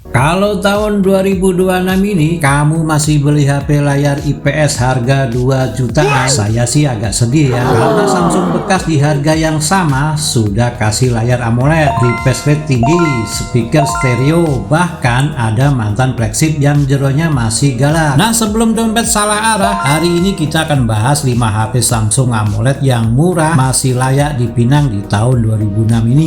Kalau tahun 2026 ini kamu masih beli HP layar IPS harga 2 jutaan, saya sih agak sedih ya, karena Samsung bekas di harga yang sama sudah kasih layar AMOLED, refresh rate tinggi, speaker stereo, bahkan ada mantan flagship yang jeronya masih galak. Nah, sebelum dompet salah arah, hari ini kita akan bahas 5 HP Samsung AMOLED yang murah masih layak dipinang di tahun 2006 ini.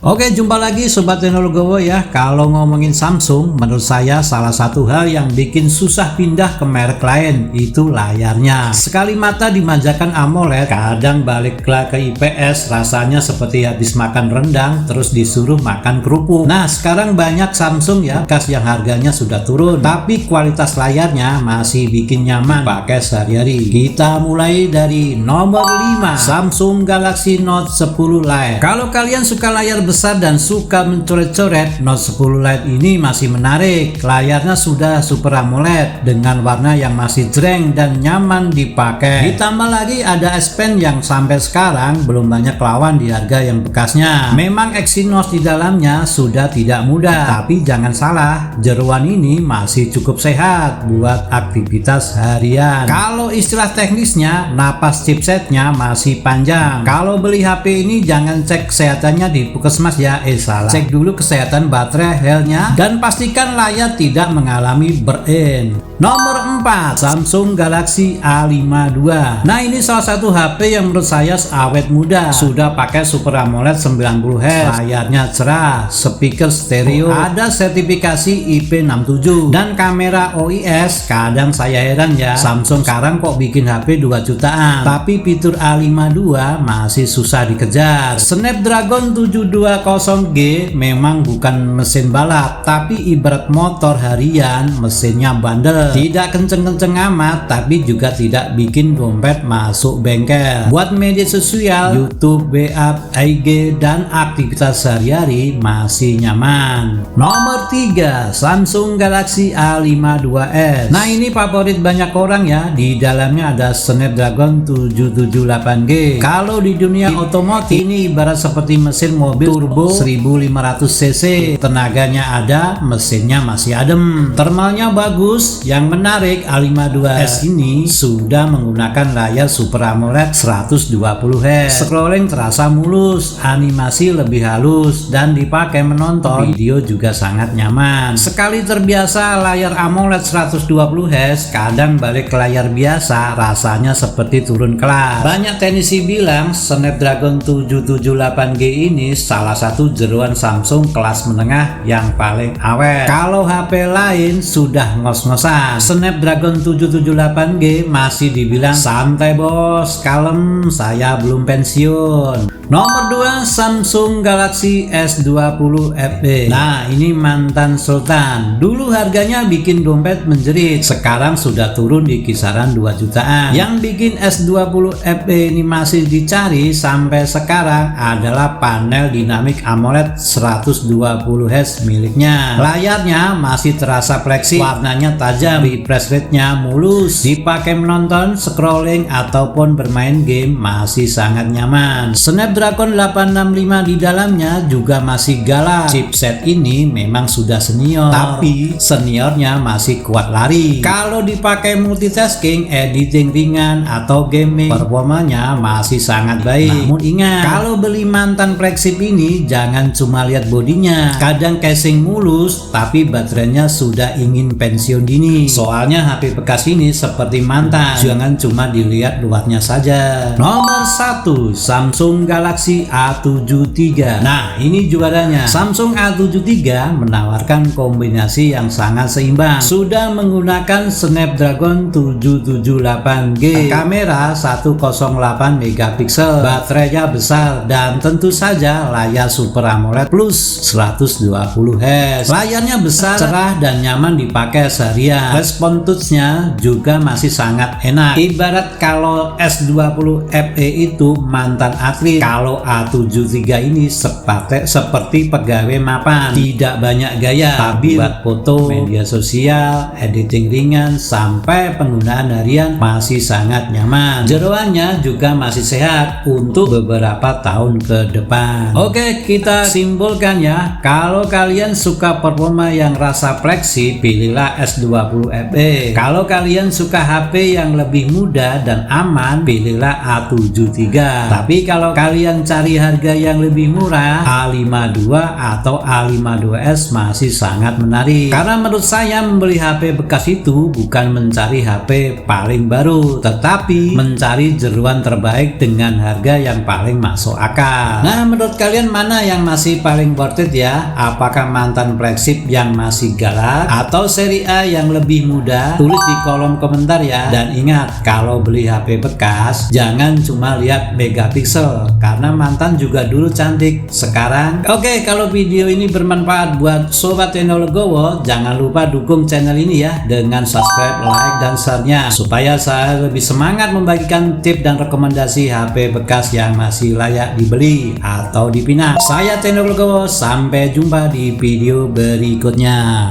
Oke, jumpa lagi Sobat Teknologowo ya. Kalau ngomongin Samsung, menurut saya salah satu hal yang bikin susah pindah ke merek lain itu layarnya. Sekali mata dimanjakan AMOLED, kadang balik ke IPS rasanya seperti habis makan rendang terus disuruh makan kerupuk. Nah, sekarang banyak Samsung ya bekas yang harganya sudah turun, tapi kualitas layarnya masih bikin nyaman pakai sehari-hari. Kita mulai dari nomor 5, Samsung Galaxy Note 10 Lite. Kalau kalian suka layar besar dan suka mencoret-coret, Note 10 Lite ini masih menarik. Layarnya sudah Super AMOLED dengan warna yang masih jreng dan nyaman dipakai. Ditambah lagi ada S Pen yang sampai sekarang belum banyak lawan di harga yang bekasnya. Memang Exynos di dalamnya sudah tidak muda, tapi jangan salah, jeruan ini masih cukup sehat buat aktivitas harian. Kalau istilah teknisnya, napas chipsetnya masih panjang. Kalau beli HP ini jangan cek kesehatannya di puskesmas ya, salah. Cek dulu kesehatan baterai health-nya dan pastikan layar tidak mengalami burn-in. Nomor 4, Samsung Galaxy A52. Nah, ini salah satu HP yang menurut saya awet muda. Sudah pakai Super AMOLED 90Hz, layarnya cerah, speaker stereo, ada sertifikasi IP67 dan kamera OIS. Kadang saya heran ya, Samsung sekarang kok bikin HP 2 jutaan, tapi fitur A52 masih susah dikejar. Snapdragon 720G memang bukan mesin balap, tapi ibarat motor harian, mesinnya bandel. Tidak kenceng-kenceng amat, tapi juga tidak bikin dompet masuk bengkel. Buat media sosial, YouTube, WA, IG, dan aktivitas sehari-hari masih nyaman. Nomor 3, Samsung Galaxy A52s. Nah, ini favorit banyak orang ya. Di dalamnya ada Snapdragon 778G. Kalau di dunia otomotif, ini ibarat seperti mesin mobil turbo 1500 cc. Tenaganya ada, mesinnya masih adem. Thermalnya bagus. Yang menarik, A52s ini sudah menggunakan layar Super AMOLED 120Hz. Scrolling terasa mulus, animasi lebih halus, dan dipakai menonton video juga sangat nyaman. Sekali terbiasa layar AMOLED 120Hz, kadang balik ke layar biasa rasanya seperti turun kelas. Banyak teknisi bilang Snapdragon 778G ini salah satu jeruan Samsung kelas menengah yang paling awet. Kalau HP lain sudah ngos-ngosan. Snapdragon 778G masih dibilang santai bos, kalem, saya belum pensiun. Nomor 2, Samsung Galaxy S20 FE. Nah, ini mantan sultan. Dulu harganya bikin dompet menjerit, sekarang sudah turun di kisaran 2 jutaan. Yang bikin S20 FE ini masih dicari sampai sekarang adalah panel dinamik AMOLED 120Hz miliknya. Layarnya masih terasa fleksibel, warnanya tajam, refresh rate-nya mulus, dipakai menonton, scrolling, ataupun bermain game masih sangat nyaman. Snapdragon 865 di dalamnya juga masih galak. Chipset ini memang sudah senior, tapi seniornya masih kuat lari. Kalau dipakai multitasking, editing ringan, atau gaming, performanya masih sangat baik. Namun ingat, kalau beli mantan flagship ini jangan cuma lihat bodinya. Kadang casing mulus, tapi baterainya sudah ingin pensiun dini. Soalnya HP bekas ini seperti mantan, jangan cuma dilihat luarnya saja. Nomor 1, Samsung Galaxy A73. Nah, ini juaranya. Samsung A73 menawarkan kombinasi yang sangat seimbang. Sudah menggunakan Snapdragon 778G, kamera 108 megapiksel, baterainya besar, dan tentu saja layar Super AMOLED plus 120Hz. Layarnya besar, cerah, dan nyaman dipakai seharian. Respon touch-nya juga masih sangat enak. Ibarat kalau S20 FE itu mantan atlet, kalau A73 ini seperti pegawai mapan, tidak banyak gaya, tapi buat foto, media sosial, editing ringan, sampai penggunaan harian masih sangat nyaman. Jeroannya juga masih sehat untuk beberapa tahun ke depan. Oke, kita simpulkan ya, kalau kalian suka performa yang rasa fleksi, pilihlah S20 FE. Kalau kalian suka HP yang lebih mudah dan aman, pilihlah A73. Tapi kalau kalian cari harga yang lebih murah, A52 atau A52s masih sangat menarik. Karena menurut saya membeli HP bekas itu bukan mencari HP paling baru, tetapi mencari jeruan terbaik dengan harga yang paling masuk akal. Nah, menurut kalian mana yang masih paling worth it ya? Apakah mantan flagship yang masih galak atau seri A yang lebih mudah? Tulis di kolom komentar ya. Dan ingat, kalau beli HP bekas jangan cuma lihat megapiksel, karena mantan juga dulu cantik sekarang. Oke, kalau video ini bermanfaat buat sobat channel Legowo, jangan lupa dukung channel ini ya dengan subscribe, like, dan share-nya supaya saya lebih semangat membagikan tips dan rekomendasi HP bekas yang masih layak dibeli atau dipinang. Saya channel Legowo, sampai jumpa di video berikutnya.